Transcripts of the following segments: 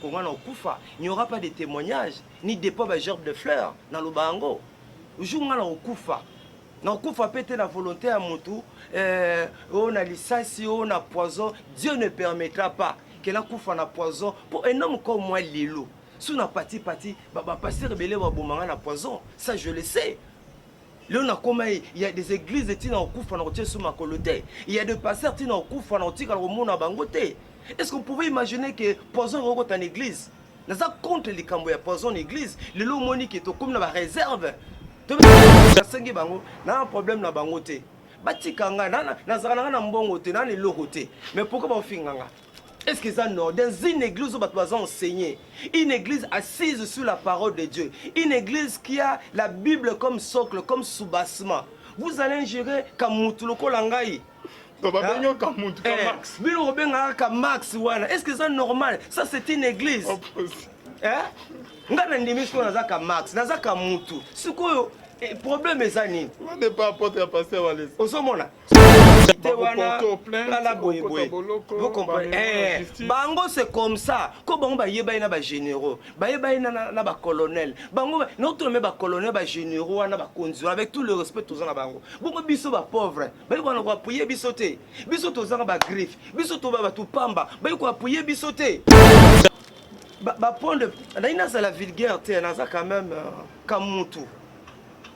Kongo na okufa, il n'y aura pas de témoignages, ni de pas gerbe de fleurs dans le bango. Le jour où on a okufa, na okufa peut-être la volonté à mutu, on a lisasi, on a poison, Dieu ne permettra pas que la kufa na poison pour un homme comme moi Lilo. Si on a parti, passer rebelle wa bomanga na poison, ça je le sais. Là, il y a des églises qui sont sous ma coloté. Il y a des pasteurs qui sont bangoté. Est-ce qu'on pouvait imaginer que poison est en église? Nous sommes contre les cambo ya poison en église. Le lot monique est comme la réserve. Tu as un problème na bangoté. Batikanga na zaranga na mbongoté na le logoté. Mais pourquoi ba finganga? Est-ce que ça non? Dans une église où on enseigné, une église assise sur la parole de Dieu, une église qui a la Bible comme socle, comme soubassement, vous allez ingérer Kamutu le Kolangai. Est-ce que c'est normal? Ça c'est une église. Le problème est ça. On n'est pas apporté à passer à l'aise. Vous comprenez? Bango c'est comme ça. Quand bango ba yeba ina ba généraux, ba yeba ina na ba colonel. Bango notre même ba colonel ba généraux na ba conduire avec tout le respect tous na bango. Bongo biso ba pauvre. Ba yiko na ko appuyer biso te. Biso tous na ba griffe. Biso to ba tout pamba. Ba yiko appuyer biso te. Ba pondre. Ndaina ça la vulgarité na ça quand même kamutu.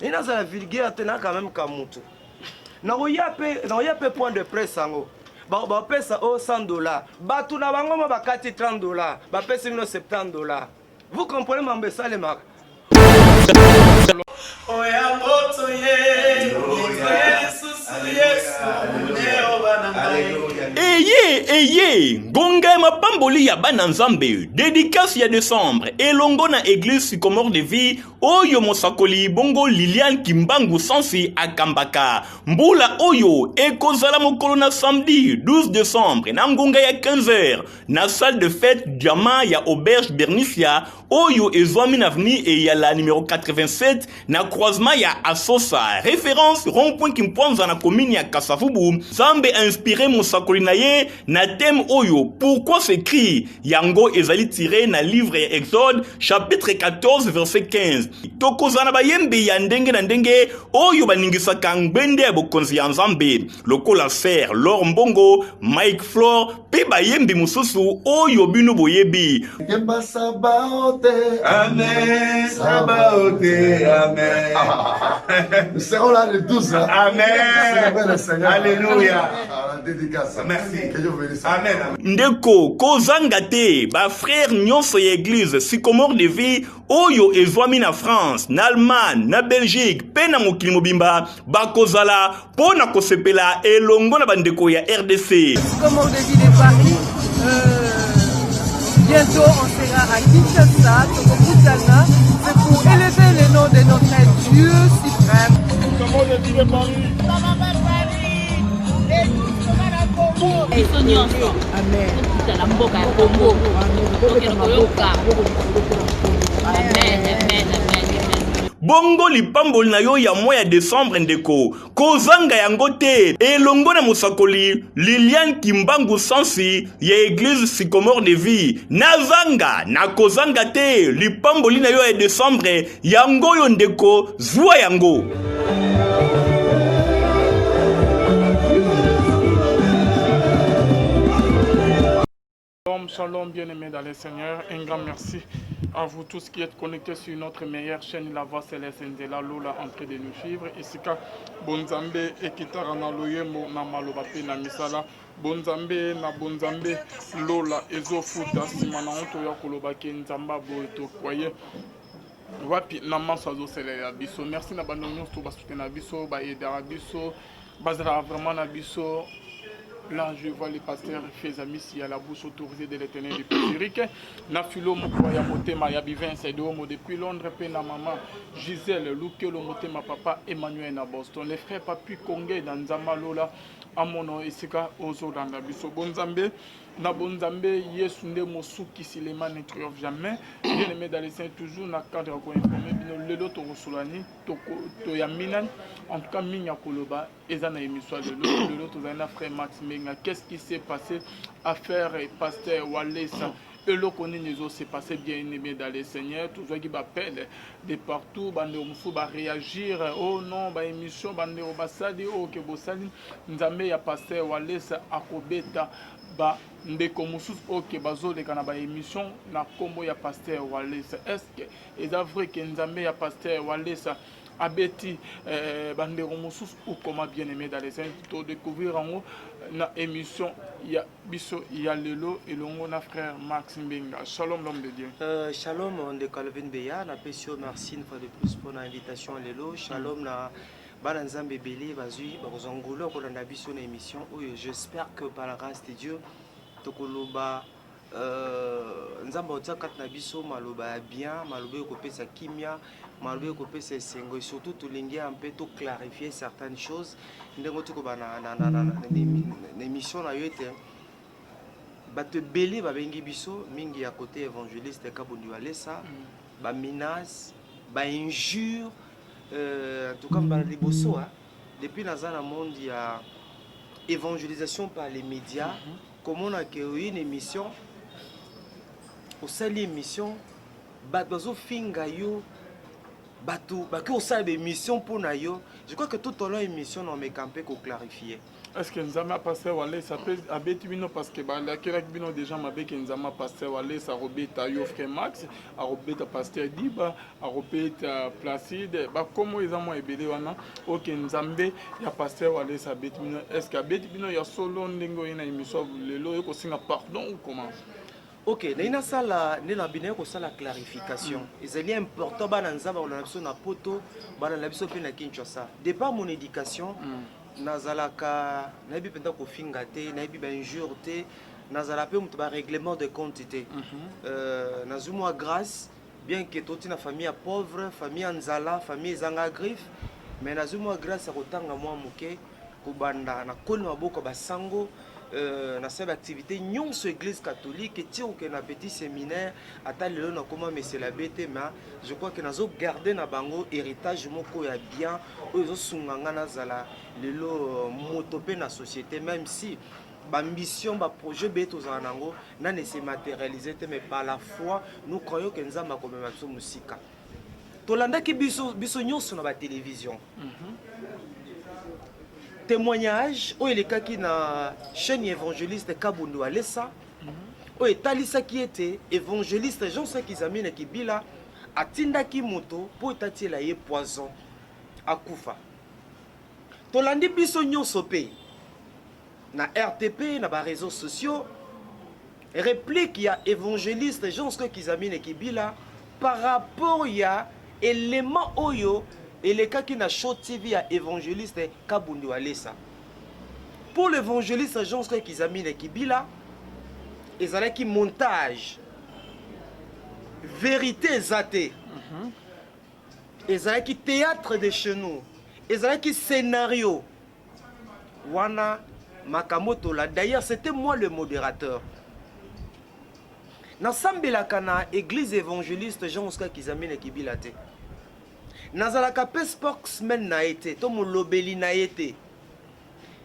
Il y a la vulgarité quand même Kamutu. Il y a peu point de presse. Ba pesa $100. Batu na bango ba kati $30. Ba pesa $70. Vous comprenez mambe ça les marques? Eye, gonga mapamboli ya bananzambe, dédicace ya décembre, elongo na église sycomore de vie, oyo mosakoli bongo Liliane Kimbangu Sansi akambaka, mbula oyo, ekozala mokolo na samedi 12 décembre, na ngonga ya 15h, na salle de fête diamant ya auberge Bernicia, oyo ezwami na avenue et ya la numéro 87, na croisement ya Asosa, référence rond-point Kimpwanza na commune ya Kasavubu, Zambe inspiré mosakoli na ye, na thème oyo, pourquoi s'écrit yango ezali tiré na livre Exode chapitre 14 verset 15. Tokozana bayembe ya ndenge na ndenge oyo baningisaka ngbende ya bokonzi ya Nzambe, lokola Fer, Lor Mbongo, Mike Flor, pe bayembe mususu oyo bino boyebi. Kemba Sabaote, Amen, Sabaote, Amen. Nous serons là le 12. Amen. Alléluia. Dédicace. Merci. Que Dieu vous bénisse. Amen. Ndeko kozanga te ba frère nyonso ya église sycomore de vie oyo ezwami na France, na Allemagne, na Belgique, pe na mokili mobimba bakozala pona kosepela elongo na bandeko ya RDC. Sycomore de vie de Paris. Bientôt on sera à Kinshasa, Tokokutana. C'est pour élever le nom de notre Dieu suprême. Sycomore de vie de Paris. Amen. Bongo lipamboli na yo ya mois ya décembre ndeko kozanga yango te elongo na mosakoli Liliane Kimbangu Sansi ya église sycomore de vie nazanga na kozanga te lipamboli na yo ya décembre yango yo ndeko zwa yango. Shalom, bien-aimés dans le Seigneur, un grand merci à vous tous qui êtes connectés sur notre meilleure chaîne La Voix Céleste Nzela Lola en train de nous suivre. Isika Bonzambe ekitara na loyemo na maloba pe na misala Bonzambe na Bonzambe Lola ezofuta simana onto ya koloba ke nzamba boeto kwaye wapi na maso azoselela biso. Merci na bando nyonso basutena biso ba edara biso bazala vraiment na biso. Là, je vois les pasteurs, les amis, ici à la bouche autorisée de l'éternel depuis Zurich. Na filo mokoya motema ya bivin sedomo depuis Londres pe na maman Gisèle Lukelo motema papa Emmanuel na Boston. Les frères papi Kongé dans Nzamalola amono esika ozolanda biso bonzambe na bonzambe Yesu nde mosuki silema ne triomphe jamais. Bien aimé dans les saints toujours na cadre ko informer bino lelo to rosulani to ya minan en tout cas minya koloba ezana émission lelo to zana frère Max Menga. Qu'est-ce qui s'est passé affaire pasteur Walesa Et le connaît nous s'est passé bien aimé dans les Seigneurs. Tout ceux qui m'appellent de partout, bande on va réagir. Oh non, bah émission, bande on va sali, oh que vous sali. Nous avons ya pasteur Walesa Akobeta, bah ndeko mususu ok bazoleka na ba émission na kombo ya pasteur Walesa. Est-ce que c'est vrai que nous avons ya pasteur Walesa abeti bandero mususu ou comment bien aimé dans les Seigneurs pour découvrir en haut na émission ya biso ya lelo elongo na frère Max Mbenga. Shalom l'homme de Dieu. Shalom de Calvin Beya, na pesio merci une fois de plus pour l'invitation à lelo. Shalom na bana nzambe belé bazui bazongolo ko na biso na émission. J'espère que par la grâce de Dieu tokoloba nzambe otsaka na biso maloba bien, maloba ko pesa kimia, maloba ko pesa sengo et surtout to lingi un peu to clarifier certaines choses. Ndengo toko bana na émission na yote bato belé babengi biso mingi ya côté évangéliste Kabundi Walesa ba menace ba injure en tout cas ba liboso depuis dans monde ya évangélisation par les médias comment on a créé une émission au sein de l'émission bato finga yo bato baki au sein de l'émission pour na yo. Je crois que tout au long émission on me campé pour clarifier. Est-ce que nous avons passé Walé ça peut abeti bino parce que bah la kera bino déjà m'a que nous avons passé Walé ça robeta yo frère Max a robeta pasteur Diba a robeta Placide bah comment ils ont ebélé wana OK nous avons ya pasteur Walé ça abeti bino est-ce que abeti bino ya solo ndengo ina émission lelo ko singa pardon ou comment? OK, na sala na bino ko sala clarification. C'est important bana nzaba on a besoin na poto bana na biso pe na Kinshasa. De par mon éducation nazalaka nayebi penda kofinga te nayebi ba injure te nazala pe mutu ba règlement de compte te nazumwa grâce bien que toti na famille pauvre famille nzala famille zanga griffe mais nazumwa grâce ya kotanga mwa muke kobanda na koni maboko basango na sebe activité nyonso église catholique et tio que na petit séminaire ata lelo na koma monsieur la bête mais je crois que nazo garder na bango héritage moko ya bien oyo sunganga na zala lelo moto pe na société même si ambition ba projet beto za nango na ne se matérialiser mais par la foi nous croyons que nzamba comme ma musika tolanda ki biso nyonso na ba télévision témoignage où il est qui na chaîne évangéliste Kabundi Walesa où etalisa qui était évangéliste Jean ceux qui amènent qui bila atinda ki moto pour tatiela ye poison akufa tolandi biso nyonso pe na RTP na ba réseaux sociaux réplique ya évangéliste Jean ceux qui amènent qui bila par rapport ya élément oyo et les cas qui n'a show TV à évangéliste Kabundi Walesa. Pour l'évangéliste Jean qui amène et qui bila, ils ont qui montage, vérité zaté, ils ont qui théâtre de chez nous, ils ont qui scénario. Wana Makamoto là. D'ailleurs c'était moi le modérateur. Dans Sambelakana, église évangéliste Jean qui amène et qui bila te. Nazalaka pe spokesman na été to mo lobeli na été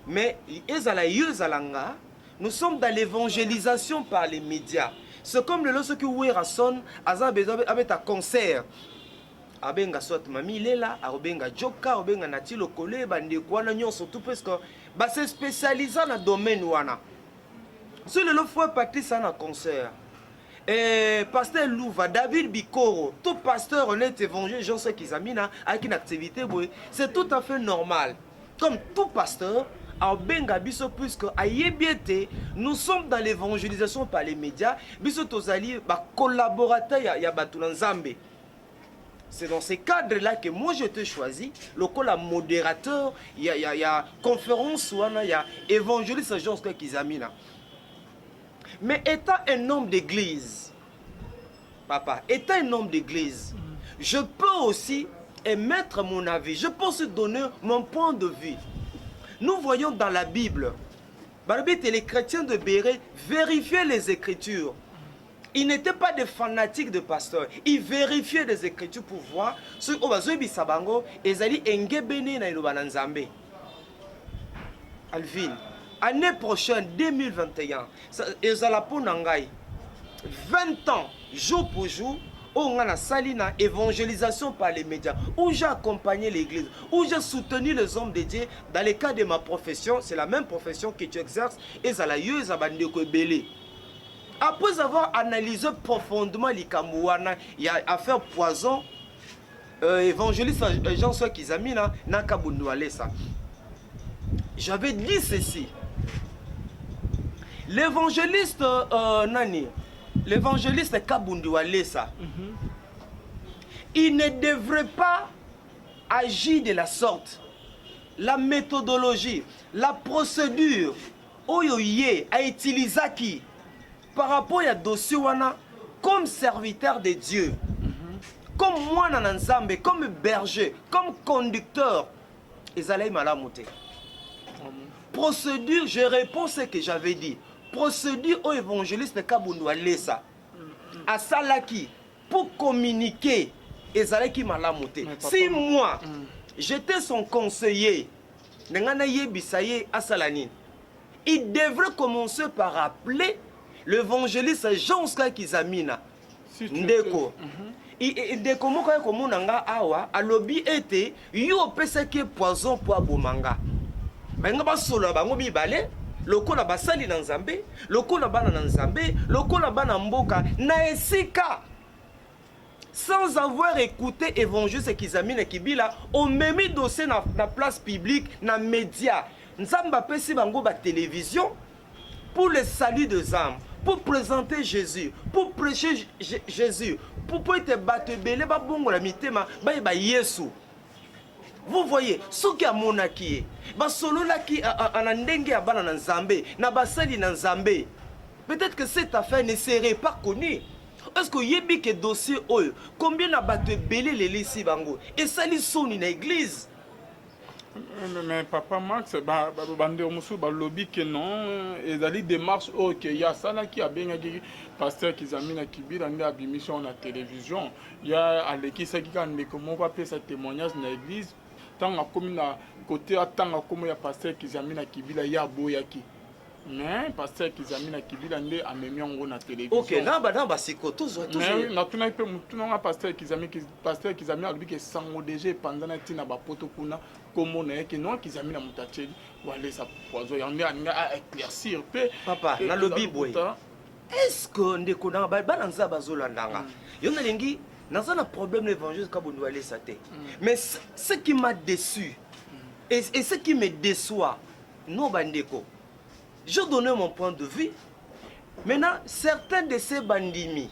mais ezala yezalanga nous sommes dans l'évangélisation par les médias c'est comme le lorsque wera son aza besoin avec un concert abenga soit mami lela abenga joka abenga nati lokole bande kwana nyonso tout parce que ba se spécialiser dans domaine wana sur le fois Patrice na concert pasteur Louva, David Bikoro, tout pasteur honnête évangile, Jean sais qu'ils amina avec une activité, c'est tout à fait normal. Comme tout pasteur, à Benga Biso, puisque à Yebiete, nous sommes dans l'évangélisation par les médias, Biso Tozali, collaborateur, il y a Batoulan Zambé. C'est dans ces cadres-là que moi je te choisi, le modérateur, il y a conférence, il y a évangéliste, Jean sais qu'ils amina. Mais étant un homme d'église, papa, étant un homme d'église, je peux aussi émettre mon avis, je peux aussi donner mon point de vue. Nous voyons dans la Bible, les chrétiens de Béret vérifiaient les Écritures. Ils n'étaient pas des fanatiques de pasteurs, ils vérifiaient les Écritures pour voir ce qu'ils Alvin. Année prochaine, 2021, ezala po nangai. 20 ans, jour pour jour, on a sali na évangélisation par les médias, où j'ai accompagné l'église, où j'ai soutenu les hommes de Dieu. Dans le cas de ma profession, c'est la même profession que tu exerces, et ça l'a eu, ça va belé. Après avoir analysé profondément les Kamouana, il y a affaire poison, évangéliste Jean Sois Kizamina, Nakabundouale ça. J'avais dit ceci. L'évangéliste Nani, l'évangéliste Kabundouale ça, il ne devrait pas agir de la sorte. La méthodologie, la procédure, oyoye a utilisé qui par rapport à dossier wana comme serviteur de Dieu, comme moi dans Nzambe, comme berger, comme conducteur, ils allaient malamoter. Procédure, je réponds ce que j'avais dit. Procédure au évangéliste Kabundu Alessa. À Salaki, pour communiquer, ils allaient qui malamoter. Si moi, j'étais son conseiller, il devrait commencer par appeler l'évangéliste Jean Kizamina. Ndeko. Ndeko moko komona nga awa alobi ete yo pesa ke poison po abomanga. Benga ba solo bango bibale, lokola basali na Nzambe, lokola bana na Nzambe, lokola bana mboka na esika. Sans avoir écouté évangéliste Kizamina Kibila, on m'a mis dossier na place publique, na média. Nzamba pesi bango ba télévision pour le salut des âmes, pour présenter Jésus, pour prêcher Jésus, pour te battre belé ba bongo la mitema ba Yesu. Vous voyez, ce qui a monaki, ba solo la ki anandenge ya bana na Nzambe, na basali na Nzambe. Peut-être que cette affaire ne serait pas connue. Est-ce que yebi que dossier oyo, combien na battre belé les lisi bango et sali soni na église? Mais papa Max, bande musu ba lobby que non, et dali démarche OK, il y a ça là qui a bien dit pasteur Kizamina Kibila ndé abimission na télévision, il y a Aleki ça qui kan comment va faire sa témoignage na église, tant a comme na côté tant a comme ya pasteur Kizamina Kibila ya boyaki. Mais pasteur Kizamina Kibila ndé amemi ngo na télévision. OK, namba siko toujours. Mais na tuna pe mutuna pasteur Kizamina albi que sango déjà pendant na tina ba poto kuna comme on que non Kizamina mutacheli wale sa poison yande a éclaircir pe papa na lobby boy. Est-ce que ndeko na ba nza bazola ndanga yona lingi naza na problème l'évangile Kabundu ale saté. Mais ce qui m'a déçu et ce qui me déçoit non bandeko. Je donnais mon point de vue. Maintenant, certains de ces bandimi,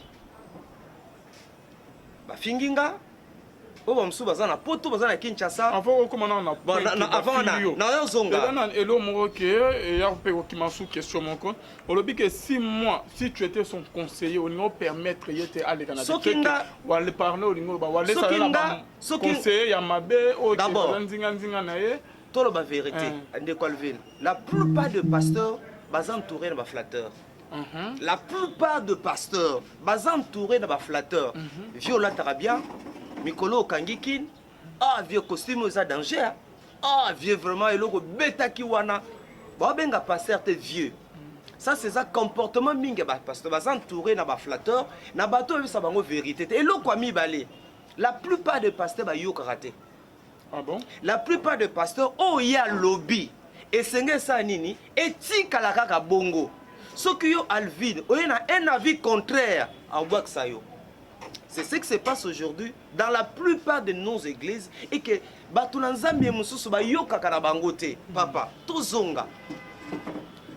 Finginga, Obamsu Bazana, Poto Bazana Kinshasa, avant comment on a avant na Zonga. Et l'homme et y a qui m'a sous question mon compte. On le dit que 6 mois, si tu étais son conseiller, on nous permettre d'être à l'école. Sokinga, ou aller parler au niveau, ou aller conseiller, Yamabe, ou d'abord. Tout la vérité, la plupart des pasteurs sont entourés de flatteurs. La plupart des pasteurs sont entourés de flatteurs. Viola Tarabia, Mikolo Kangikin, ah vieux costume aux danger, ah vieux vraiment et logo bêta kiwana, babenga pasteur te vieux. Ça c'est un comportement mingi pasteur sont entourés de flatteurs, na bateau ça bango vérité. Et lo kwa mi balé. La plupart des pasteurs ba yo karaté. Ah bon? La plupart des pasteurs ont un lobby et c'est ça nini et tika la kaka bongo. Ce qui yo alvide, on a un avis contraire à Waksayo. C'est ce qui se passe aujourd'hui dans la plupart de nos églises et que batunanzambi mususu ba yo kaka na bangote papa tozonga.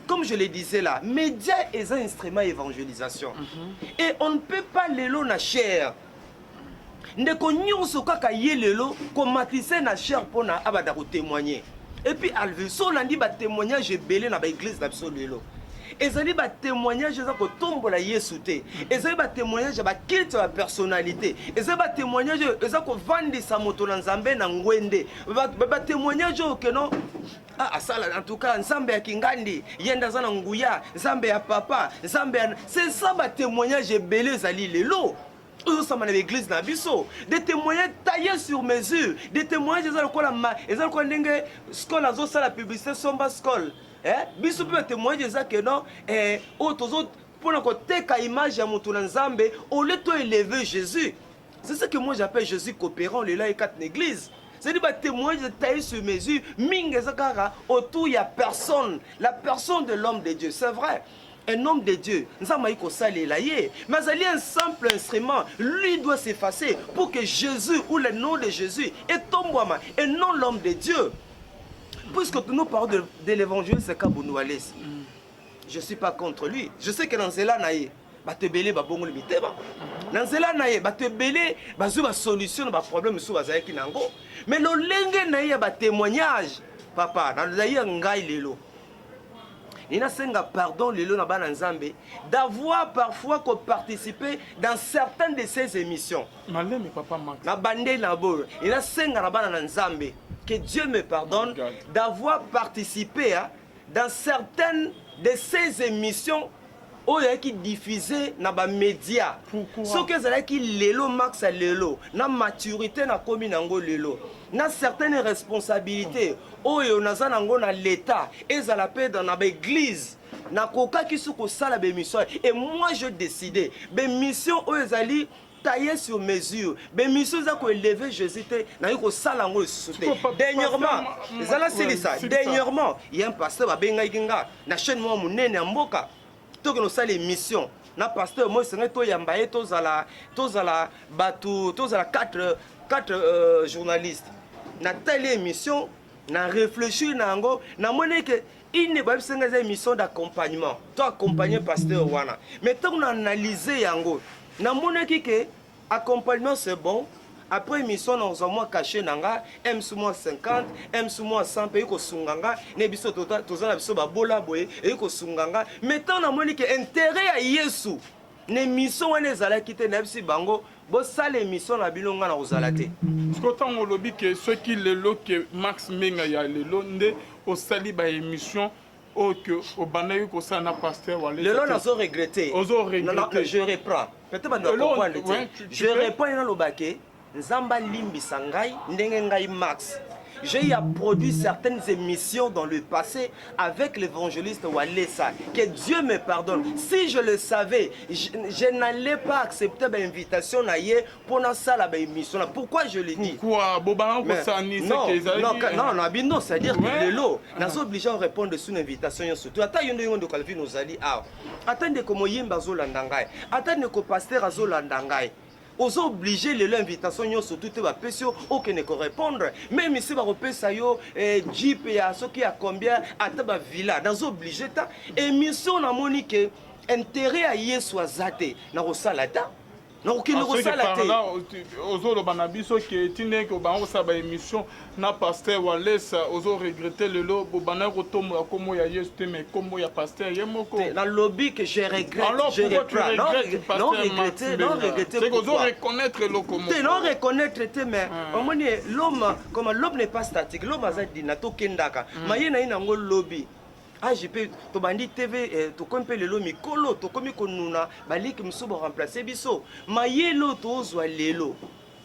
Comme je le disais là, médias est un instrument d'évangélisation. Et on ne peut pas l'élo na chair. Ndeko nyonso kaka yelelo komatise na cher pona abada ko témoigner. Et puis alve so landi ba témoignage belé na ba église na biso lelo. Ezali ba témoignage za ko tombola Yesu te. Ezali ba témoignage ba kilte ba personnalité. Ezali ba témoignage eza ko vandisa moto na Nzambe na ngwende. Ba témoignage que non ah sala en tout cas Nzambe ya Kingandi yenda za na nguya, Nzambe ya papa, Nzambe c'est ça ba témoignage belé zali lelo. Nous sommes dans l'église Nabiso, des témoignages taillés sur mesure, des témoignages ils ont la publicité somba scol. Biso peut témoigner que non, pour nous teka image ya mutu na nzambe au lieu de élever Jésus. C'est ce que moi j'appelle Jésus coopérant les là et quatre églises. C'est-à-dire que témoin de taille sur mesure, minge zakara autour il y a personne, la personne de l'homme de Dieu, c'est vrai. Un homme de Dieu, nous avons dit mais il y a un simple instrument, lui doit s'effacer pour que Jésus ou le nom de Jésus est tombé et non l'homme de Dieu. Puisque nous parlons de l'évangile, c'est Kabounouales. Je ne suis pas contre lui. Je sais que dans cela, te belé ba bongo limité ba. Dans cela te belé ba zo ba solution ba problème sous bazaya ki nango. Mais le lenge na ya ba témoignage papa na zaïa ngai lelo. Nina senga pardon lelo na bana nzambe d'avoir parfois ko participer dans certaines de ces émissions. Malé papa Max. Na bandé na bo. Nina senga na bana nzambe que Dieu me pardonne d'avoir participé dans certaines de ces émissions qui diffusé dans les médias. Ce que c'est qui lelo max à lelo, na maturité na komi nango lelo, na certaines responsabilités. Oyo naza nango na l'État, et ça la paix dans l'église. Na koka qui soko sala be mission. Et moi je décidé, be mission oyezali taillé sur mesure. Ben mission ça ko élever Jésus na yiko sala ngo souté. Dernièrement, ça c'est ça. Dernièrement, il y a un pasteur ba benga ikinga na chaîne moi munene mboka. Que nous avons l'émission, na pasteur moi c'est to yambaye tozala batu tozala quatre journalistes. Na telle émission, na réfléchir na ngo, na monné que il n'est pas une émission d'accompagnement. Tu accompagner pasteur wana. Mais tant on analyse yango, na monné que accompagnement c'est bon. Après émission dans un mois caché nanga M sous moi 50 M sous moi 100 pays ko sunganga ne biso total tozana biso ba bola boye et ko sunganga mettons na moni que intérêt à Yesu ne mission wana ezala kité na bisi bango bo sala émission na bilonga na ozalate parce que tant on lobby que ceux qui le lo que Max Menga ya le lo nde au sali ba émission au que au banayu ko ça na pasteur wala le lo nazo regretter non je reprends peut-être pas comprendre je réponds dans le baquet Nzamba limbisa ngai ndenge ngai Max. J'ai produit certaines émissions dans le passé avec l'évangéliste Walesa. Que Dieu me pardonne. Si je le savais, je n'allais pas accepter l'invitation pour la salle émission. Pourquoi je le dis? Pourquoi non, c'est-à-dire que le lot, nous sommes obligés de répondre sur une invitation. Surtout, attendez, nous allons attendez comme Yimba Zolandangai. Attendez que pasteur Zolandangai. Aux obligés de l'invitation surtout te va pesio aucun ne répondre même si va repesa yo jeep ya ce qui a combien ataba villa dans obligé ta émission na monique intérêt à Yesu azate na rosalata na aucun rosalata ozo bana biso ke tine ko ba on sa ba émission na pasteur Walesa ozo regretter le lo bana ko tomo komo ya Yesu te mais komo ya pasteur yemoko dans lobby que je regrette alors je reprends non regretter c'est qu'on reconnaître le komo non reconnaître mais au moins l'homme comme l'homme n'est pas statique l'homme a dit na to kendaka mayena ina ngo lobby AGP to bandi TV to kompe lelo mikolo to komi konuna baliki msubo remplacer biso mayelo to zwa lelo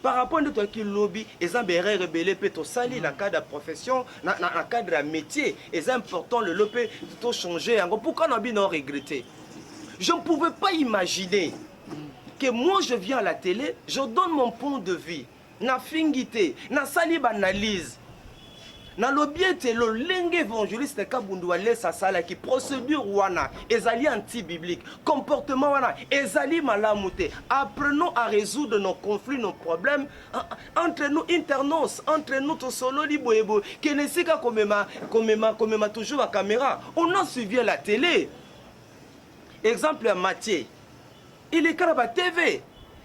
par rapport à toi qui lobby et en berre rebelle peut to sali dans cadre de profession dans cadre de métier et c'est important le lopé to changer encore pourquoi n'a bien regretter je ne pouvais pas imaginer que moi je viens à la télé je donne mon point de vue na fingité na sali analyse na lobiete lo lenge évangéliste Kabundu Walesa sala qui procédure wana ezali anti-biblique comportement wana ezali malamute apprenons à résoudre nos conflits nos problèmes entre nous internos entre nous to solo liboyebo kenesika komema toujours la caméra on a suivi à la télé exemple à Mathieu il est karaba TV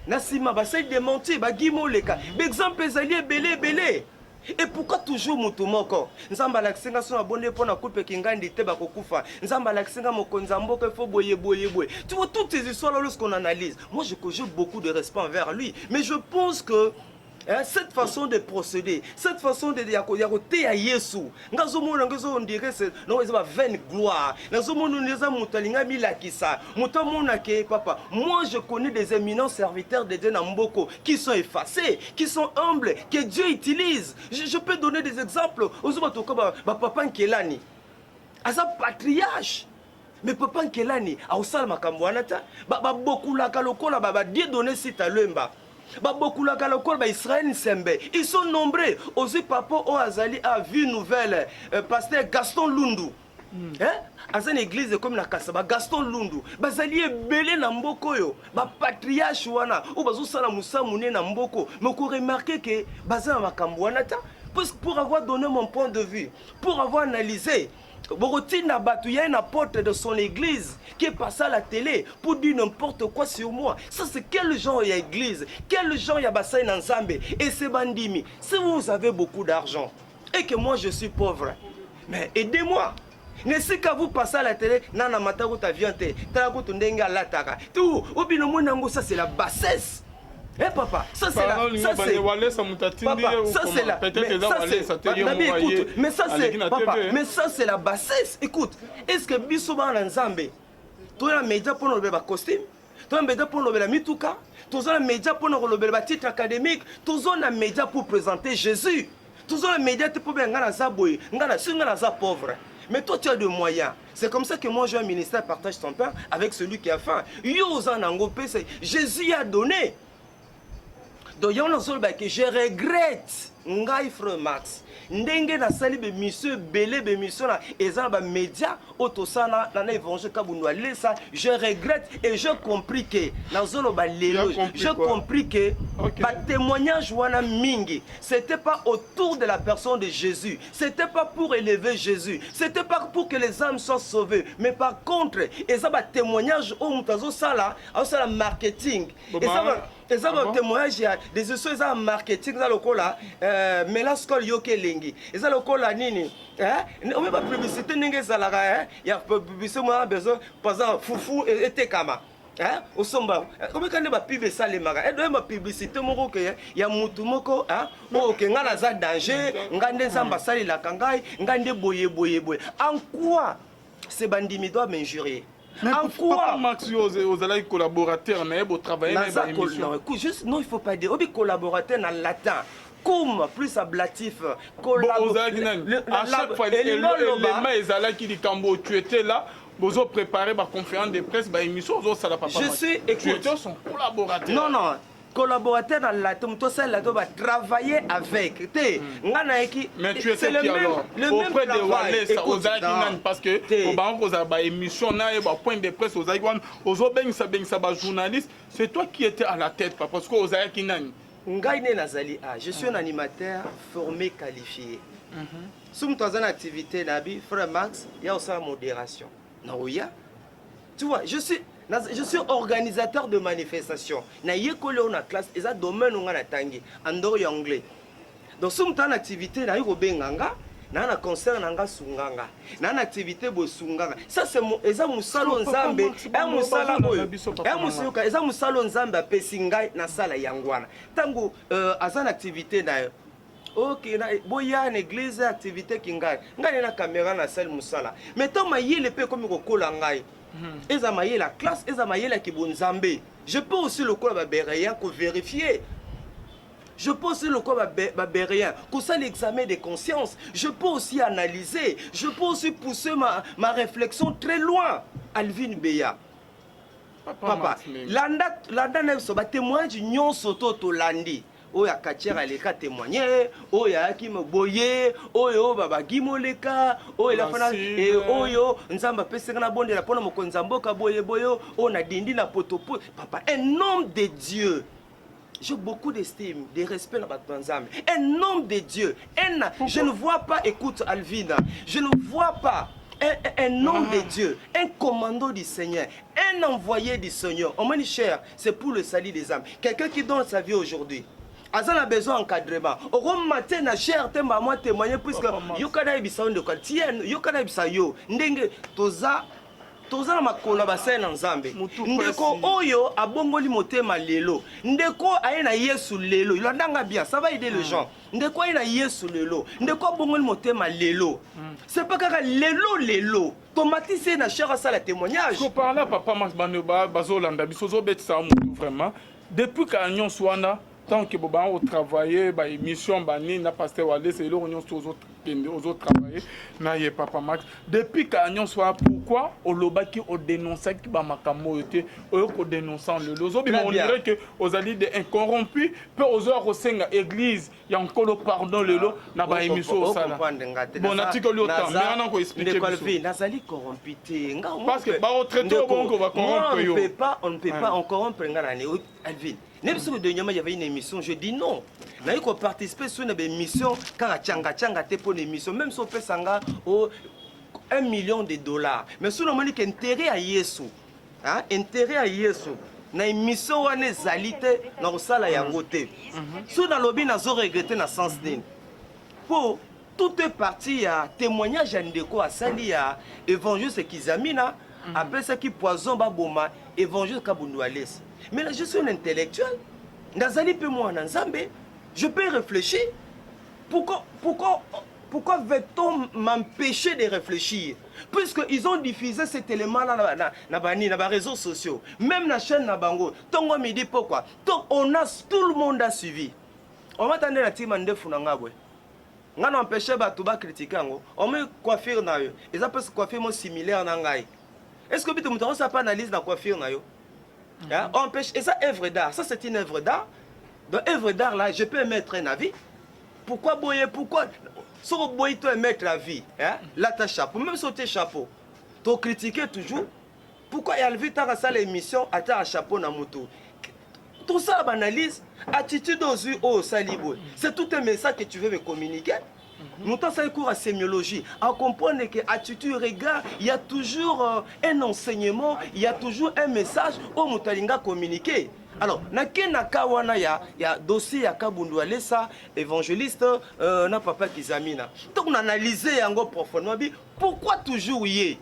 nasima ba sai démenti ba gimoleka exemple ezali belé et pourquoi toujours mutumoko nzamba lakisenga sona bonne pona coupe kingandi te ba kokufa nzamba lakisenga mokonza mboka fo boye tu vois toutes ces histoires là lorsqu'on analyse moi je cogite beaucoup de respect envers lui mais je pense que cette façon de procéder, cette façon de yakote à Yesu, on dirait c'est non c'est pas vaine gloire. Papa, moi je connais des éminents serviteurs de Dieu Namboko qui sont effacés, qui sont humbles, que Dieu utilise. Je peux donner des exemples. Papa Nkelani, à sa patriarche. mais papa Nkelani aosala makambo wana ta babokulaka lokola die donné site à Lemba babokulaka lokola Israël Nsembe, ils sont nombreux. Aussi papa o azali a vu nouvelle pasteur Gaston Lundu azan église comme na Kasaba Gaston Lundu bazali ebele na mboko yo ba patriarche wana o bazosala musamune na mboko mais ko remarquer que bazana makambo wana ta pour avoir donné mon point de vue, pour avoir analysé Borotina Batu, il y a une porte de son église qui est passée à la télé pour dire n'importe quoi sur moi. Ça, c'est quel genre il y a église, quel genre il y a Bassaï Nzambe. Et c'est Bandimi. Si vous avez beaucoup d'argent et que moi je suis pauvre, mais aidez-moi. Ne sais qu'à vous passer à la télé, nana matago ta viande, talago tundenga lataka. Tout, obinomon ça c'est la bassesse. Eh papa, ça c'est la, ça c'est papa, ça c'est la, mais ça c'est papa, mais ça c'est la bassesse. Écoute, est-ce que bisoba Nzambe, toi la média pour le costume, toi la média pour le mituka, toi la média pour le titre académique, toi la média pour présenter Jésus, toi la média pour bien ngana zaboy, ngana singana za pauvre. Mais toi tu as des moyens. C'est comme ça que moi j'ai un ministère partage son pain avec celui qui a faim. Jésus a donné. Donc il y a un seul que je regrette ngai frère Max ndenge na sali be monsieur belé be monsieur na ezana ba média otosana na évangile kabunwa lesa je regrette et je compris que na zolo ba lelo je compris que ba témoignage wana mingi c'était pas autour de la personne de Jésus, c'était pas pour élever Jésus, c'était pas pour que les âmes soient sauvées, mais par contre ezana ba témoignage o mutazo sala sala marketing et ça va témoignage des choses en marketing dans le cola mais là ce qu'il y a que lingi et ça le cola nini on met pas publicité n'engage ça là il y a publicité moi besoin par exemple foufou et tekama au somba comment quand va pub ça les magas et doit ma publicité moko que il y a mutu moko ok ngana za danger ngande zamba sali la kangai ngande boye en quoi ces bandits doivent m'injurier? Mais en quoi Max aux collaborateurs n'ont travaillé dans l'émission? Non, il ne faut pas dire. Obi collaborateur en latin. Comme plus ablatif. À chaque fois, les mains qui dit Cambo, tu étais là. Vous avez préparé ma conférence de presse, ma émission. Je suis. Tu étais son collaborateur. Non, non. Collaborateur dans la tombe, tout ça, va travailler avec. Mais tu étais qui alors? Auprès de Wallace, aux Aguinan, parce que au banc, aux émissions, aux points de presse, aux Aguinan, aux journalistes, c'est toi qui étais à la tête, parce qu'aux Aguinan. Je suis un animateur formé, qualifié. Si nous avons une activité, frère Max, il y a aussi la modération. Tu vois, je suis organisateur de manifestations. Na yekole on a classe et ça domaine on a tangi ando anglais. Donc si on a une activité na yiko benganga, na na concert nanga sunganga, na na activité bo sunganga. Ça c'est eza musalo nzambe, musala boyo. Musuka eza musalo nzambe apesingai na sala yangwana. Tango azana activité na ok, boya une église activité kingai. Ngai na caméra na salle musala. Mais tant ma yele pe comme ko kola ngai. Ezamaye la classe, ezamaye la kibunzambe. Je peux aussi le quoi babérien qu'on vérifier. Je peux aussi le quoi babérien qu'on ça l'examen de conscience. Je peux aussi analyser. Je peux aussi pousser ma réflexion très loin. Alvin Beya. Papa, landa ne so ba témoin du nyon soto to landi. Oya kachera leka témoigner, oya ki me boye, oyo baba gimoleka, oyo la fana et oyo nzamba peseka na bonde la pona mokonzamboka boye boyo, on a dindi na potopo. Papa, un homme de Dieu. J'ai beaucoup d'estime, de respect dans ma nzambe. Un homme de Dieu. Je ne vois pas, écoute Alvina, je ne vois pas un homme de Dieu, un commando du Seigneur, un envoyé du Seigneur. On m'a dit cher, c'est pour le salut des âmes. Quelqu'un qui donne sa vie aujourd'hui. Azan a besoin d'encadrement. Au matin, na cher temba moi témoigner puisque yokana ibisa de quoi tien yokana ibisa yo ndenge toza na makolo basai na nzambe ndeko oyo abongoli motema lelo ndeko ayena Yesu lelo ilandanga bien ça va aider les gens ndeko ayena Yesu lelo ndeko abongoli motema lelo c'est pas kaka lelo tomatise na cher ça la témoignage ko parler papa Max Banoba bazolanda bisozo betsa vraiment depuis qu'Agnon Swana tant que Boban au travailler, émission, n'a pas pasteur Wallace et l'Union kende ozo travailler na ye papa Max depuis kanyon soit pourquoi olobaki o dénoncer ki ba makambo yote o ko dénoncer le lozo bi on dirait que aux alliés de incorrompus peut aux heures senga église ya encore pardon le lo na ba émission au sala bon article yo temps mais on ko expliquer nazali corrompité parce que ba au traité au bon ko va corrompre yo on ne peut pas on corrompre ngana ne Alvin même si dernièrement il y avait une émission je dis non na ko participer sur une émission quand changa te pour une émission même si on fait sanga au $1 million mais si on dit intérêt à Yesu hein intérêt à Yesu na émission wana ezalité na kosala yango te so na lobi nazo regretter na sens nini pour tout est parti à témoignage ya ndeko asali ya évangile Kizamina après ça qui poison baboma évangile Kabundu Alès mais là je suis un intellectuel nazali pe moi na Nzambe je peux réfléchir pourquoi veut-on m'empêcher de réfléchir puisqu'ils ont diffusé cet élément-là dans les réseaux sociaux, même la chaîne Nabango. Tongo me dit pourquoi. Donc tout le monde a suivi. On va attendre la team en deux funangabwe. On a empêché de critiquer. On met coiffure na yo. Ils appellent ce coiffure similaire na ngai. Est-ce que tu ne pas analyse la coiffure na yo? On empêche. Et ça œuvre d'art. Ça c'est une œuvre d'art. Dans œuvre d'art là, je peux émettre un avis. Pourquoi boyer? Pourquoi? Si tu veux mettre la vie, hein? Là tu as chapeau, même si tu as chapeau, tu as critiqué toujours. Pourquoi il y a le vite à ça l'émission à ta chapeau na moto? Tout ça analyse, attitude aux yeux au salibo. C'est tout un message que tu veux me communiquer. Nous avons un cours à sémiologie. À comprendre que attitude, regard, il y a toujours un enseignement, il y a toujours un message au mutalinga communiquer. Alors, il y a dossier à Kabundu Alessa, évangéliste, na papa Kizamina. Donc, on a analysé profondément pourquoi toujours y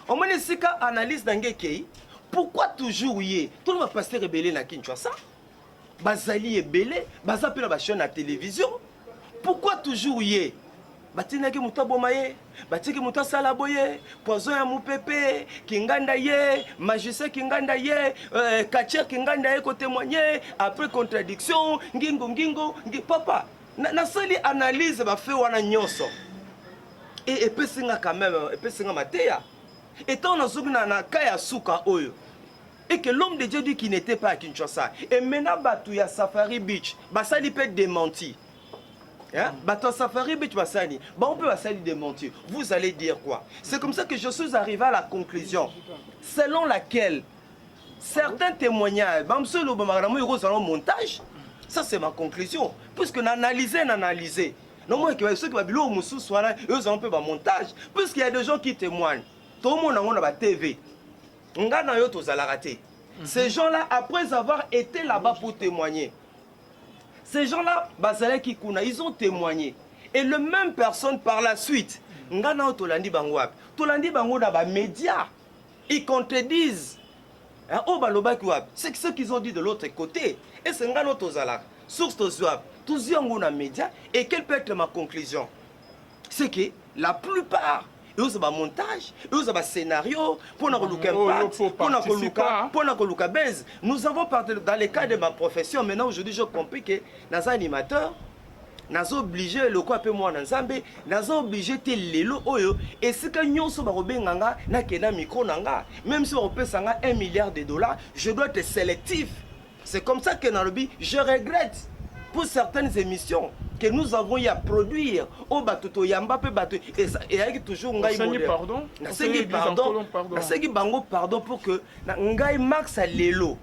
on m'a dit que analyse d'Angekei, pourquoi toujours y tout le monde pasteur rebellé na Kinshasa, Bazali est belé, Bazapi na chaîne à télévision. Pourquoi toujours y batina ki muta bomaye batiki muta sala boye poison ya mupepe kinganda ye magicien kinganda ye kacher kinganda ye ko témoigner après contradiction ngingo papa na sali analyse ba fait wana nyonso et pesinga quand même pesinga mateya et tant na zugna na kaya suka oyo et que l'homme de Dieu dit qu'il n'était pas à Kinshasa et maintenant batu ya Safari Beach basali peut démentir. Bateau Safari Beach Bassani, on peut Bassani démentir. Vous allez dire quoi? C'est comme ça que je suis arrivé à la conclusion selon laquelle certains témoignages, montage, ça c'est ma conclusion. Puisque n'analyser. Non, moi, ceux qui ont montage, puisqu'il y a des gens qui témoignent. Tout le monde a la TV. Ces gens-là, après avoir été là-bas pour témoigner, ces gens-là, ils ont témoigné. Et les mêmes personnes par la suite, médias, ils contredisent. C'est ce qu'ils ont dit de l'autre côté. Et c'est source tous les médias. Et quelle peut être ma conclusion? C'est que la plupart, ils ont un montage, ils ont un scénario, pour nous nous avons parlé dans le cas de ma profession. Maintenant, aujourd'hui, je comprends que dans un animateur, nous sommes obligés, le quoi peut moi dans Zambé, nous sommes obligés de l'élo oyo. Et si nous sommes obligés de micro nanga, même si on peut $1 milliard, je dois être sélectif. C'est comme ça que dans le but, je regrette pour certaines émissions que nous avons eu à produire au batuto yamba pe batu et avec toujours ngai pardon pardon pour que ngai max lelo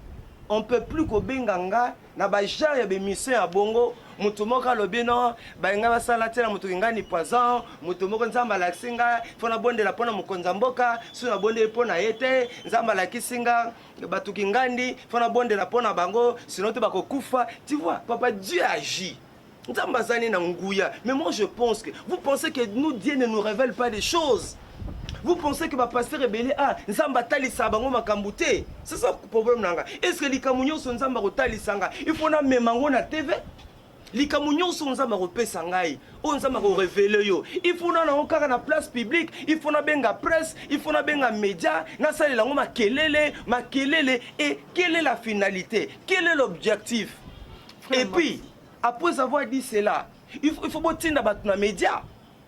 on peut plus ko benganga na ba genre ya émission ya bongo mutu moko lobino ba nga basala tela mutu ngani poison mutu moko nzamba la singa fona bondela pona mukonza mboka suna bondela pona yete nzamba la kisinga batu kingandi fona bondela pona bango sinon te bakokufa. Tu vois, papa, Dieu agit. Mais moi je pense que vous pensez que nous Dieu ne nous révèle pas des choses. Vous pensez que ma pasteur est belé nzamba tali sabango makambute. C'est ça le problème nanga. Est-ce que likamunyo son nzamba rotali sanga il faut na memango na TV? Likamunyo son nzamba repesa ngai. On nzamba révéler yo. Il faut na okaka na place publique, il faut na benga presse, il faut na benga média, na sali lango makelele et quelle est la finalité? Quel est l'objectif? Et puis après avoir dit cela, Il faut botinda batuna média.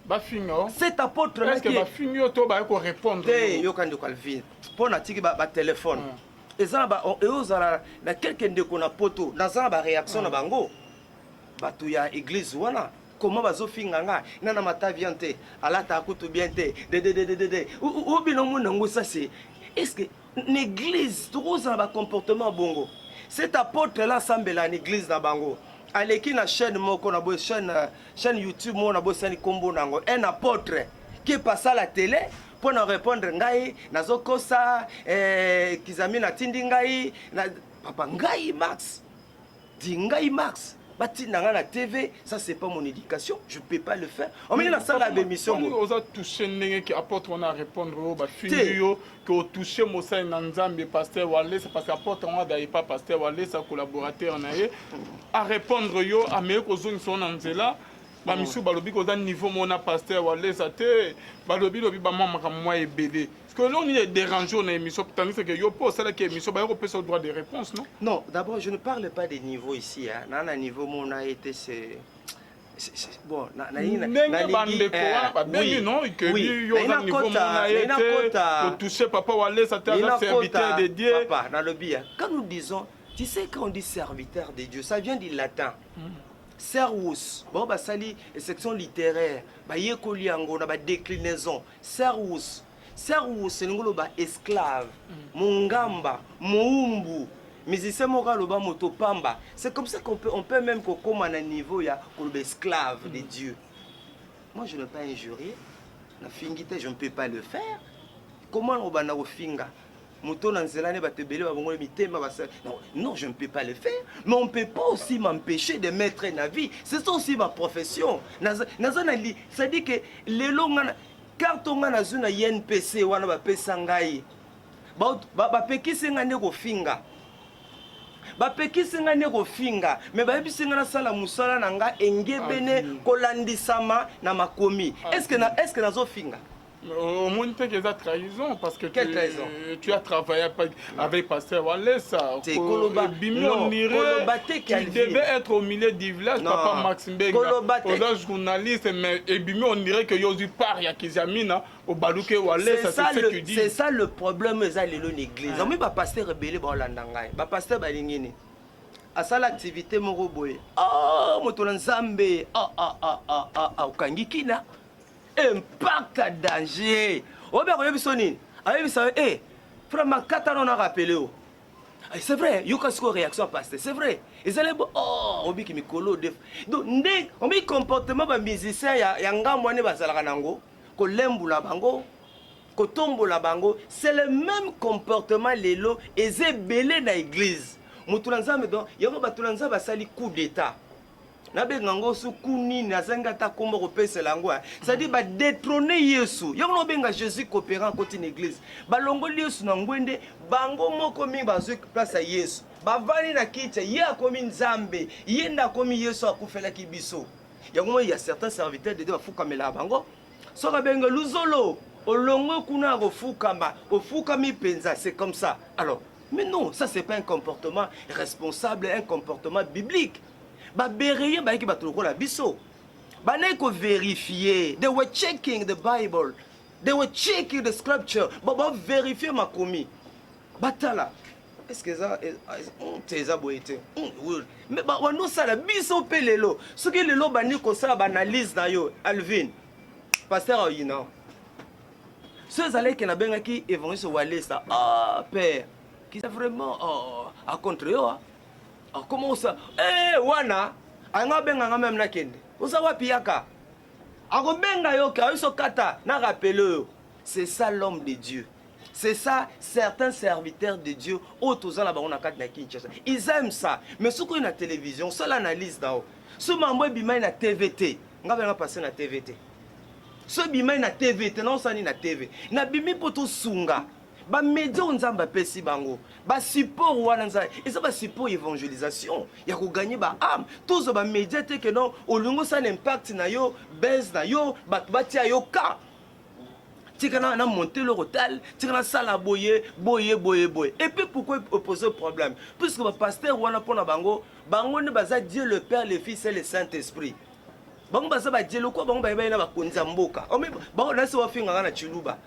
Bafingo. Cet apôtre là est-ce que bafingo to ba ko répondre? Yo quand de Calvin. Pour na tiki ba téléphone. Et ça ba ozala na quelqu'un de kona poto, na ça ba réaction na bango. Batu ya église wana. Comment bazofinga nga nana mata viante alata akutu biente de ou bino munango ça c'est est-ce que l'église trop ça ba comportement bongo. Cet apôtre là sambela l'église na bango. Aleki na chaîne moko na bo chaîne YouTube mo na bo sani kombo nango un apôtre qui est passé à la télé pour nous répondre ngai nazokosa kizami na tindi ngai na papa ngai Max di ngai Max bati na la TV, ça c'est pas mon éducation, je peux pas le faire. On met la salle à l'émission. On a touché n'engé qui apporte on a répondre au ba finio que au touché Mosa Nanzambe pasteur Wale c'est parce qu'apporte on a d'ailleurs pas pasteur Wale sa collaborateur na à répondre yo à me ko zone son nanzela ba misu balobi ko dans niveau mona pasteur Wale ça te balobi lobi ba mama ka moi ebele. Parce que là on est dérangé on a émission tandis que yo pose ça là qui émission ba yo peut ce droit de réponse non? Non, d'abord je ne parle pas des niveaux ici hein. Dans un niveau mon a été c'est bon na bande quoi ben non que yo dans niveau mon a été pour toucher papa Wale ça te un serviteur de Dieu papa dans le bien. Quand nous disons tu sais quand on dit serviteur de Dieu ça vient du latin. Servus, bon bah sali section littéraire, bah yekoli yango na ba déclinaison. Servus, c'est ngolo ba esclave, mongamba, moumbu, musicien moraloba motopamba. C'est comme ça qu'on peut même comme à un niveau ya koloba esclave de Dieu. Moi je ne peux pas injurier, na fingite je ne peux pas le faire. Comment on va na finga? Non, je ne peux pas le faire. Mais on ne peut pas aussi m'empêcher de mettre un avis. C'est ça aussi ma profession. C'est-à-dire que les longs, quand on a un INPC, on a un PSangai, mais est-ce que nazo finga? Au moins, tu as trahison parce que tu as travaillé avec Pasteur Walesa. Tu devais être au milieu du village, papa Max Mbenga. Au journaliste, mais on dirait que Yosu part, il y a Kizamina, au Balouke Walesa, c'est ce que tu dis. C'est ça le problème, c'est l'église. On ne peut pas passer rebelle dans l'Andangaï. On passer Balingini. À ça l'activité, mon robot. Oh, mon Nzambe. Ah, Kangikina. Impact à danger. Oh ben regarde Bissonine. Avec ça frère Makata on a rappelé. C'est vrai, il y a une réaction à passer. C'est vrai. Ils allaient oh obi qui me colo donc ndé on met comportement ba musicien ya ngambo ne bazalaka nango ko lembula bango ko tombola bango c'est le même comportement lelo ezé belé na église. Mutulanza me donc yoko batulanza basali coup d'état. Nabengango su kuni nazanga ta kombo kopesa lango c'est-à-dire ba détrôner Yesu yongo benga Jésus coopérant côté l'église balongo Yesu na ngwende bango moko mi bazwe place à Yesu bavani na kiti ye akomi Nzambe yenda komi Yesu akufela kibiso yongo il y a certains serviteurs de Dieu bafukamela bango soka benga luzolo olongo kuna kofukama ofukami penza c'est comme ça alors mais non ça c'est pas un comportement responsable un comportement biblique. Ba béré ba ki ba tolo la biso ba ne ko vérifier they were checking the Bible they were checking the scripture ba vérifier ma commis batala est-ce que ça teza boité mais ba wano sala biso pelelo ce que lelo ba ni ko sala ba analyse na yo Alvin pasteur Oyina ceux allez qui na benga ki évangile Walesa ah père qui c'est vraiment à contre yo comment ça wana anga benga nga même na kende osa wapi yaka ako benga yo ka yo kata na rappele c'est ça l'homme de Dieu c'est ça certains serviteurs de Dieu autres la bango na kati na Kinshasa ils aiment ça mais ce qu'on a télévision seule analyse là ce mambo bimai na TVT nga benga passer na TVT ce bimai na TVT non ça ni na TV na bimi poto sunga ba média nzamba pesi bango ba support wana nza et ça ba support évangélisation ya ko gagner ba âme tous ba média te que non olungo ça impact na yo baisse na yo ba tia yo ka tikana na monter le rotal tikana sala boye et puis pourquoi poser problème puisque ba pasteur wana pona bango ne baza Dieu le Père le Fils et le Saint-Esprit bango baza badielo kwa bango bayebai na bakonzi ya mboka bango nasi bafinganga na chiluba.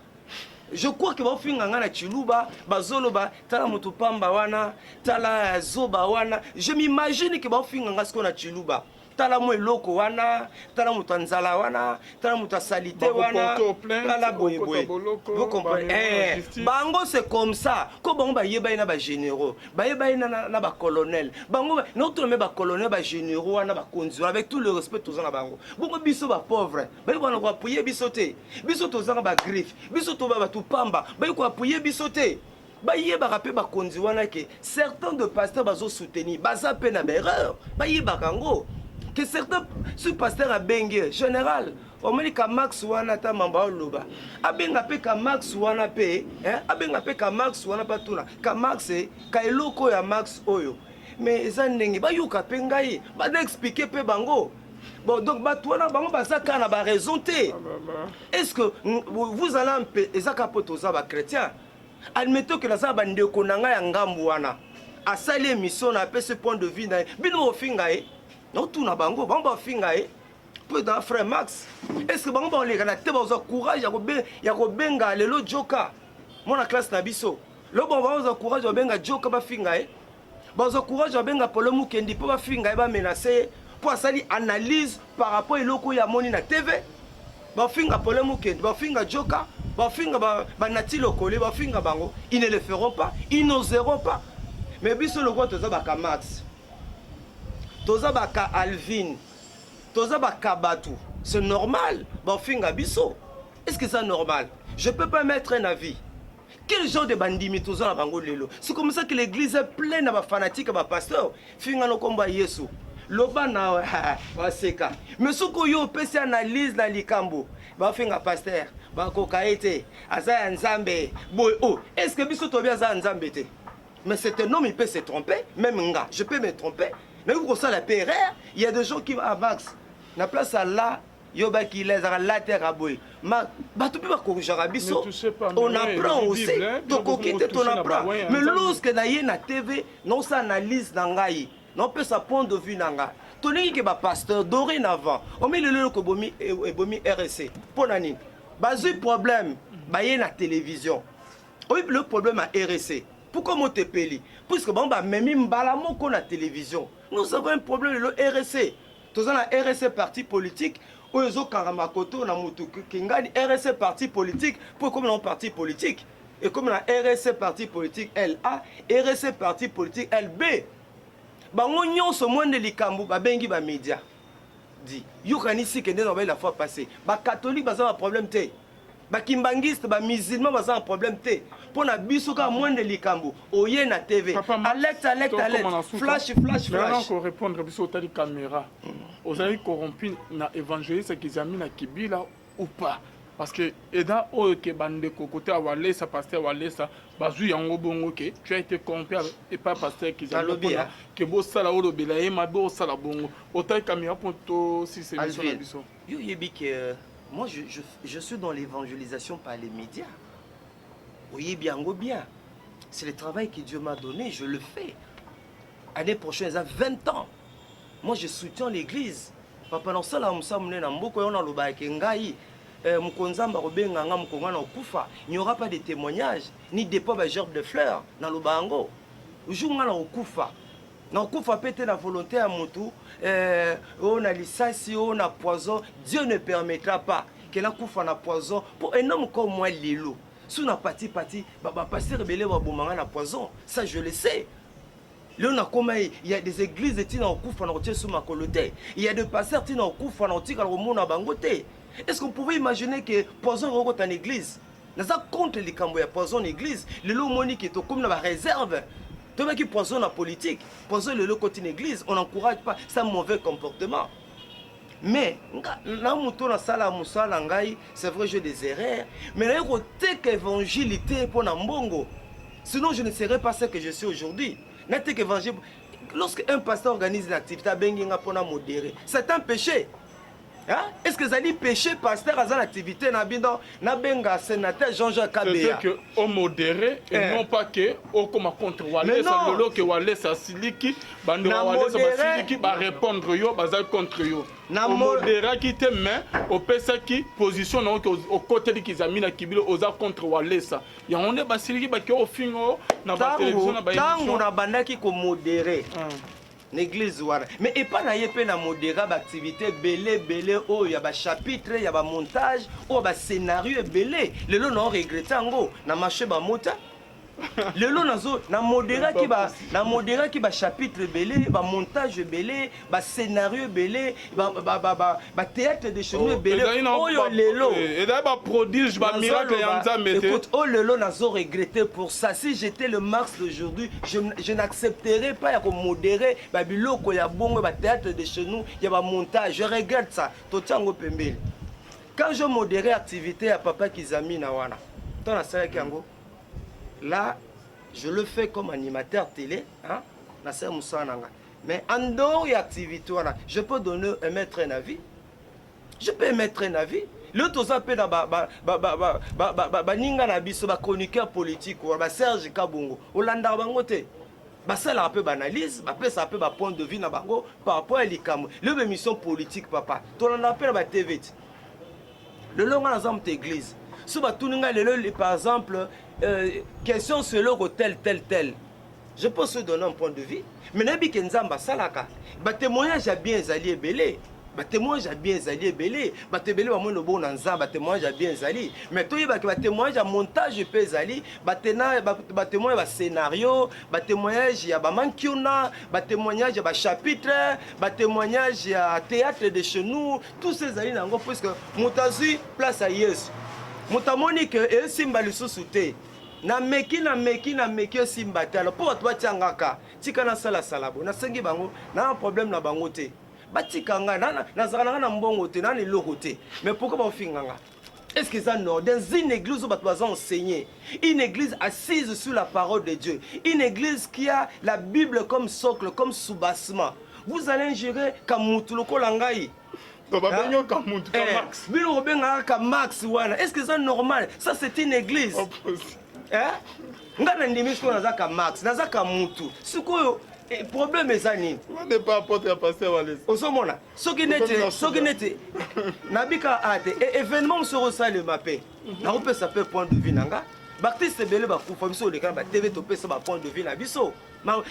Je crois que bafinganga na chiluba bazoloba tala mutu pamba wana tala zoba wana. Je m'imagine que bafinganga siko na chiluba tala mo eloko wana tala mutu nzala wana tala mutu salite wana tala boye. Vous comprenez? Bango c'est comme ça. Ko bango bayebai na ba généraux bayebai na ba colonel bango non tout le ba colonel ba généraux wana ba konzi avec tout le respect tous na bango bongo biso ba pauvre bayi ko na ko appuyer biso te biso tozanga ba griffe biso to ba tu pamba bayi ko appuyer biso te bayebaka mpe bakonzi wana ke certains de pasteurs bazo soutenir baza mpe na baerreur bayebaka yango que certains ce pasteur a bengue général omoni ka max wana ta mamba oloba abenga pe ka max wana pe abenga pe ka max wana patuna ka max ka eloko ya max oyo mais eza ndenge bayoka pe ngai bada expliquer pe bango. Bon donc bato wana bango baza ka na ba raison te. Est-ce que vous allez pe ezaka poto za ba chrétien admettons que naza bandeko na ngai ya ngambu wana asali émission na pe ce point de vue na bino ofinga non tout na bango bango finga peu dans frère Max. Est-ce que bango les gars te bazo courage ya ko benga lelo joka mona classe na biso lo bon bazo courage ya benga joka ba finga bazo courage ya benga polo mukendi po ba finga ba menacer pour sali analyse par rapport eloko ya moni na TV ba finga polo mukendi ba finga joka ba finga ba nati lokole ba finga bango ils ne le feront pas ils n'oseront pas mais biso le quoi toza ba Max toza baka Alvin toza baka Batu c'est normal bafinga biso. Est-ce que c'est normal? Je peux pas mettre un avis. Quel genre de bandimi toza na bango lelo? C'est comme ça que l'église est pleine de fanatiques ba pasteur finga no komba Yesu loba na waseka mais soko yo pesi analyse na likambo bafinga pasteur bakoka ete aza nzambe boy oh est-ce que biso to bien za nzambe te? Mais c'est un homme il peut se tromper même nga je peux me tromper. Mais vous ça la PRR, il y a des gens qui à Max. La place à là, yoba qui les a la terre à boy. Ma tu peux pas corriger Rabiso. On apprend aussi. Donc on apprend. Mais lorsque naïe na TV, non ça analyse nangai. Non peut sa point de vue nanga. Tony qui ba pasteur dorénavant. On met le ko bomi et bomi RSC. Pour nani. Bazu problème, baye na télévision. Oui, le problème à RSC. Pourquoi mon tepeli? Puisque bon bah même mbala moko na télévision. Nous avons un problème le RSC. Tous en la RSC parti politique ou les autres karamakoto na mutu kingani RSC parti politique pour comme un parti politique et comme la RSC parti politique LA RSC parti politique LB. Bango nyonso monde likambu ba bengi ba média. Dit yokanisi kende na la fois passée. Ba catholique baza un problème té. Ba kimbangiste ba musulman baza un problème té. Pour na biso ka mwende likambo oye na TV alerte flash maintenant qu'on répondre biso tali caméra aux amis corrompus na évangéliste qui zami na kibila ou pas parce que eda o ke bande ko côté awale sa pasteur awale sa bazu yango bongo ke tu as été corrompu et pas pasteur qui zami que bo sala o lobela e ma bo sala bongo o tali caméra pour to si c'est biso yo yebi que moi je suis dans l'évangélisation par les médias. Oui, bien, bien. C'est le travail que Dieu m'a donné, je le fais. L'année prochaine, ça 20 ans. Moi, je soutiens l'église. Pendant ça, là, il n'y aura pas de témoignages, ni de gerbes de fleurs dans le bango. Na kufa pete na volonté à motu on a lisasi on a poison. Dieu ne permettra pas que la kufa na poison pour un homme comme moi lilo. Si on a parti, pasteur rebelle va bomber na poison. Ça je le sais. Là on a comme il y a des églises qui na kufa na rotier sur ma coloté. Il y a des pasteurs qui na kufa na rotier au monde na bangoté. Est-ce qu'on pouvait imaginer que poison rencontre en église? N'a ça contre les camboya poison en église. Le lot monique est comme na réserve. Tout qui poison la politique, poison le côté l'église, on n'encourage pas ça mauvais comportement. Mais c'est vrai j'ai des erreurs, mais il y a un évangile pour Nambongo. Sinon je ne serais pas ce que je suis aujourd'hui. Lorsque un pasteur organise une activité, c'est un péché. Hein? Est-ce que ça dit péché pasteur à l'activité na benga sénateur Jean-Jacques Kabea? C'est que au modéré et non pas que au comme contre Walé ça lolo que Walé ça siliki bando Walé ça siliki ba répondre yo baza contre yo. Au modéré qui te met au pesa qui position non au côté de Kizamina Kibilo oza contre Walé ça. Ya on est ba siliki ba ki au fingo na ba télévision na ba émission na bandaki ko modéré. L'église ouara mais et pas na yepé na modéra activité belé oh y a ba chapitre y a ba montage oh ba scénario belé le lo non regretter ngo na marché ba mota le lo nazo na modéra qui ba chapitre belé ba montage belé ba scénario belé ba théâtre de chemin belé oh yo le lo et là ba prodige ba miracle yanza mete écoute oh le lo nazo regretter pour ça si j'étais le Mars d'aujourd'hui je n'accepterais pas ya ko modérer ba biloko ya bongo ba théâtre de chez nous ya ba montage je regrette ça totango pembele quand je modérais activité à papa Kizami na wana ton na sala kango. Là, je le fais comme animateur télé, hein, mais en dehors de l'activité, je peux donner, émettre un avis. Je peux émettre un avis. L'autre, ça peut être un chroniqueur politique, Serge Kabongo, Olanda Bangote. Ça a un peu d'analyse, ça peut un point de vue par rapport à l'ICAM. L'émission politique, papa. Tu as appelé la TV. Le long ensemble d'église. Si par exemple, question sur le tel. Je peux se donner un point de vue. Mais Nabi Kenzamba Salaka, témoignage a bien zali belé. Témoignage a bien zali belé. Témoignage a bien zali. Témoignage a bien zali. Mais tout y témoignage à montage peut zali. Témoignage à scénario. Témoignage à mankiona. Témoignage à chapitre. Témoignage à théâtre de chez nous. Tous ces zali n'en gros parce que montazi place à Yesu. Mutamoni que e simba lisusu te na meki simba te alors pour toi tiangaka tika na sala salabo na sengi bango na un problème na bango te batikanga na zakana na mbongo te na loko te mais pourquoi ba finganga est-ce que ça non dans une église où ba enseigner une église assise sur la parole de Dieu une église qui a la Bible comme socle comme soubassement vous allez ingérer kamutu lokolangai. Est-ce que c'est normal? Ça c'est une église. Le problème est ça. On n'est pas apôtre à passer à l'aise. Ce qui n'était Nabika Ade, événement se ressent le mappé. Ça peut point de vue. Baptiste Belé va couper sur les câbles, TV topé ça va point de vue.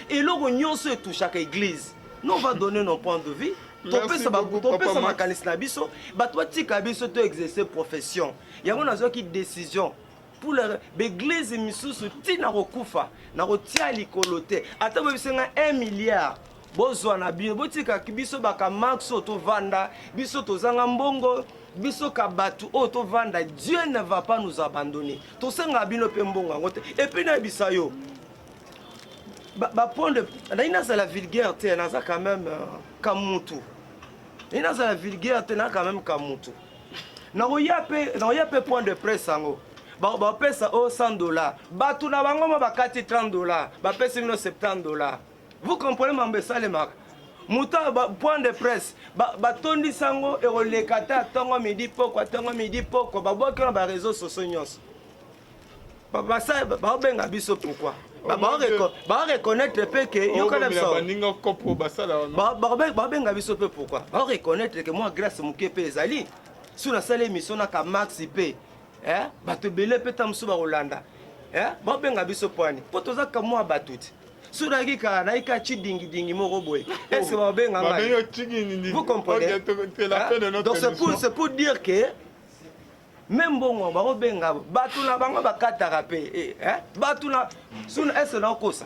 Et l'on y se touche à l'église. Nous on va donner nos points de vue. Merci beaucoup, papa Max. Tu exercer profession. Il y a une décision pour l'église misusu tina rokufa na rotia likolote ata bobisenga 1 milliard bozwa na bio botika biso baka max to vanda biso tozanga mbongo biso ka batu o to vanda Dieu ne va pas nous abandonner to senga bino pe mbongo ngote et puis na bisayo point de naina za la vulgarité na za quand même kamutu naina za la vulgarité na quand même kamutu na oyape point de presse ango ba pesa au $100 batu na bango bakati $30 ba pesa $70. Vous comprenez mambesa le marque muta point de presse tondi sango et olekata tongo midi poko ba boka na ba réseaux sociaux nyos ba ça ba benga biso pourquoi ba reconnaître pe que yo kana ça ba benga biso pe pourquoi ba reconnaître que moi grâce muke pe ezali sous la salle émission na ka max pe bato belé peta musuba Rolanda ba benga biso poani po tozaka moi batuti suraki ka naika chidingi moko boy est-ce ba benga ngai vous comprenez donc c'est pour dire que même bon ba benga batu na bango bakataka pe batu na suna est na kosa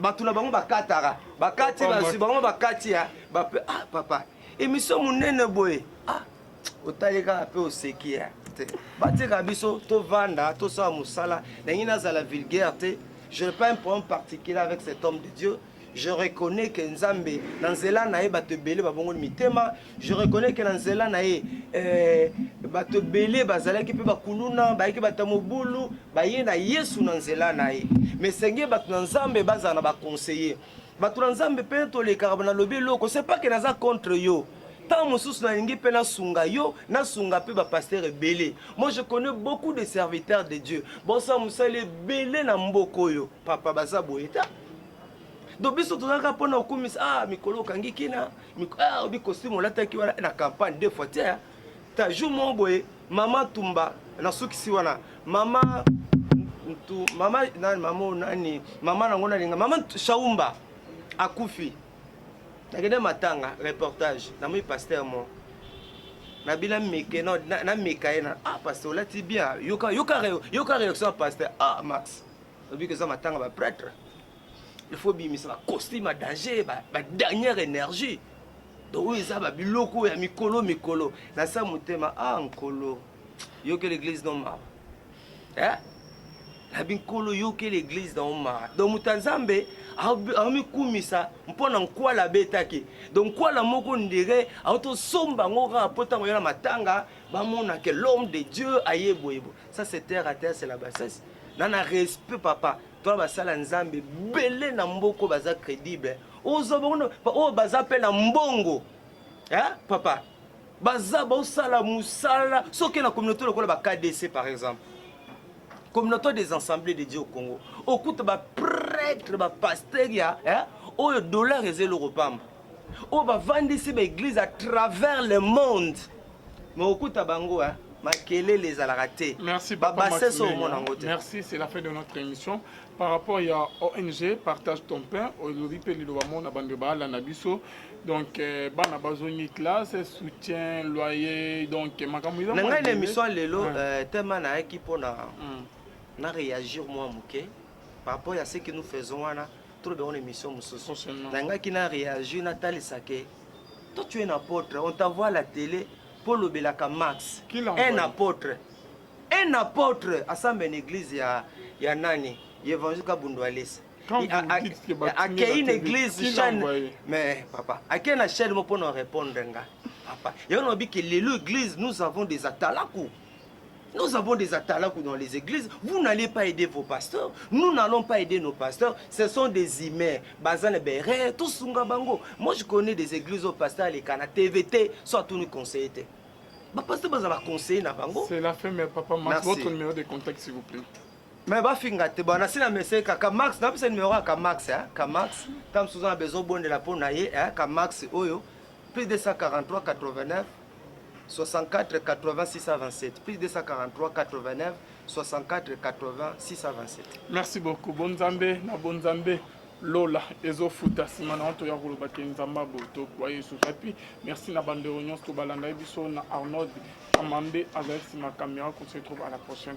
batu na bango bakataka bakati ba bango bakati ba papa émission munene boy otalika pe osekia batika biso to vanda to sa musala na za la vulgarité. Je n'ai pas un problème particulier avec cet homme de Dieu. Je reconnais que Nzambe nanzela nae batebele babongo mitema. Je reconnais que nanzela nae batebele bazalaki pe bakuluna baiki batamobulu baye na Yesu nanzela nae. Mais senge batu Nzambe bazana ba conseiller. Batu Nzambe pe to le karabana lobi loko c'est pas que naza contre yo. tant mosusu na lingi pe na sunga yo na sunga pe ba pasteur belé. Moi je connais beaucoup de serviteurs de Dieu. Bon ça musale belé na mboko yo. Papa baza boeta. Donc biso tozaka pona okumisa mikolo kangi kina obi costume lataki wana na campagne deux fois tiens. Ta jour mon boy maman Tumba na sukisi wana mama nani mama nango na linga mama Shaumba akufi. Nakende matanga reportage na moi pasteur mo na bila meke no na meka na pasteur lati bien yoka réaction pasteur Max obi que ça matanga ba prêtre il faut bimisa ba costume danger ba dernière énergie donc oui ça ba biloko ya mikolo na sa mutema nkolo yoka l'église non ma la binkolo yoka l'église non ma donc mutanzambe ami kumisa mpona nkwala betaki donc kwala moko ndire auto somba ngoka pota ngoya matanga bamona que l'homme de Dieu ayeboyebo ça c'est terre à terre c'est la bassesse nana respect papa toi basala nzambe belé na mboko baza crédible ozobono o baza pe na mbongo papa baza bosala musala soki na communauté lokola ba KDC par exemple communauté des assemblées de Dieu au Congo. Au coup de prêtre, pasteur, au dollar et l'euro pam. Au va vendre ici l'église à travers le monde. Mais au coup de bango, les a raté. Merci papa. Merci, c'est la fin de notre émission. Par rapport à ONG, partage ton pain. Aujourd'hui, donc, bana bazoni classe, soutien, loyer, donc ma l'émission lelo tellement na équipe na réagir moi muké par rapport à ce que nous faisons wana trop bien une émission mususu nanga qui na réagir na talisake toi tu es un apôtre on t'envoie à la télé pour le belaka Max un apôtre à sa une église ya nani évangile Kabundwalesa à une église chaîne mais papa à quelle chaîne mo pour nous répondre papa et on a dit que l'église nous avons des atalaku. Nous avons des atalaku dans les églises. Vous n'allez pas aider vos pasteurs. Nous n'allons pas aider nos pasteurs. Ce sont des humains. Bazane Béré, tout Sunga Bango. Moi, je connais des églises au pasteur, les canards, TVT, soit tout nous conseiller. Ma pasteur, vous allez conseiller na Bango. C'est la fin, mais papa, Max, votre numéro de contact, s'il vous plaît. Mais bah, fingate, bon, on a message Kamax, n'a pas ce numéro à Kamax, Kamax. Comme souvent, besoin bon de la peau naïe, Kamax, Oyo, plus de 143 89. 64 80 627 plus 243 89 64 80 627. Merci beaucoup. Bonzambe na bonzambe Lola ezofuta simana onto ya kuluba kenzamba boto kwa Yesu kapi. Merci na bande réunion to balanda biso na Arnold Amambe avec ma caméra qu'on se retrouve à la prochaine.